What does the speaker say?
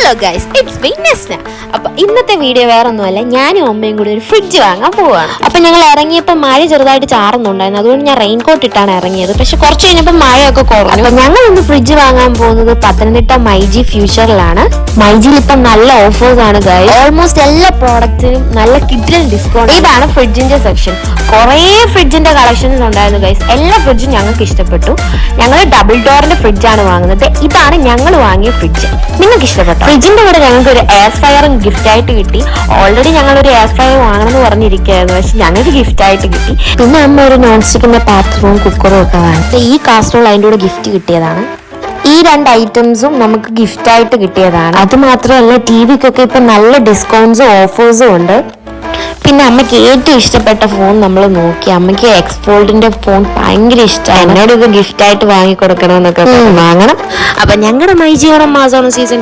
Hello guys, it's me Nesna. അപ്പൊ ഇന്നത്തെ video വേറെ ഒന്നുമല്ല, ഞാനും അമ്മയും കൂടി ഒരു ഫ്രിഡ്ജ് വാങ്ങാൻ പോവാണ്. അപ്പൊ ഞങ്ങൾ ഇറങ്ങിയപ്പോൾ മഴ ചെറുതായിട്ട് ചാറുന്നുണ്ടായിരുന്നു, അതുകൊണ്ട് ഞാൻ റെയിൻകോട്ട് ഇട്ടാണ് ഇറങ്ങിയത്. പക്ഷെ കുറച്ച് കഴിഞ്ഞപ്പോൾ മഴയൊക്കെ കുറഞ്ഞു. ഞങ്ങൾ ഇന്ന് ഫ്രിഡ്ജ് വാങ്ങാൻ പോകുന്നത് പത്തനംതിട്ട മൈജി ഫ്യൂച്ചറിലാണ്. മൈജിയിൽ ഇപ്പം നല്ല ഓഫേഴ്സ് ആണ് ഗൈസ്. ഓൾമോസ്റ്റ് എല്ലാ പ്രോഡക്റ്റിനും നല്ല കിഡിലൻ ഡിസ്കൗണ്ട്. ഇതാണ് ഫ്രിഡ്ജിന്റെ സെക്ഷൻ. കുറേ ഫ്രിഡ്ജിന്റെ കളക്ഷൻസ് ഉണ്ടായിരുന്നു ഗൈസ്. എല്ലാ ഫ്രിഡ്ജും ഞങ്ങൾക്ക് ഇഷ്ടപ്പെട്ടു. ഞങ്ങൾ ഡബിൾ ഡോറിന്റെ ഫ്രിഡ്ജാണ് വാങ്ങുന്നത്. ഇതാണ് ഞങ്ങൾ വാങ്ങിയ ഫ്രിഡ്ജ്. നിങ്ങൾക്ക് ഇഷ്ടപ്പെട്ടു? ഫ്രിഡ്ജിന്റെ കൂടെ ഞങ്ങൾക്ക് ഒരു എയർ ഫ്രയറും ഗിഫ്റ്റ് ആയിട്ട് കിട്ടി. ഓൾറെഡി ഞങ്ങൾ ഒരു എയർ ഫ്രയർ വാങ്ങണമെന്ന് പറഞ്ഞിരിക്കുകയായിരുന്നു, പക്ഷെ ഞങ്ങൾക്ക് ഗിഫ്റ്റ് ആയിട്ട് കിട്ടി. പിന്നെ അമ്മ ഒരു നോൺ സ്റ്റിക്കിന്റെ പാത്രവും കുക്കറും ഒക്കെ വാങ്ങി. ഈ കാസറോൾ അതിൻ്റെ കൂടെ ഗിഫ്റ്റ് കിട്ടിയതാണ്. ഈ രണ്ട് ഐറ്റംസും നമുക്ക് ഗിഫ്റ്റ് ആയിട്ട് കിട്ടിയതാണ്. അത് മാത്രമല്ല, ടി വിക്കൊക്കെ ഇപ്പൊ നല്ല ഡിസ്കൗണ്ട്സും ഓഫേഴ്സും ഉണ്ട്. പിന്നെ അമ്മയ്ക്ക് ഏറ്റവും ഇഷ്ടപ്പെട്ട ഫോൺ നമ്മൾ നോക്കി. അമ്മയ്ക്ക് എക്സ്ഫോൾഡിന്റെ ഫോൺ ഭയങ്കര ഇഷ്ടമാണ്. എന്നോട് ഇത് ഗിഫ്റ്റ് ആയിട്ട് വാങ്ങി കൊടുക്കണമെന്നൊക്കെ വാങ്ങണം. അപ്പൊ ഞങ്ങളുടെ മൈജി ഓണം മാസോണം സീസൺ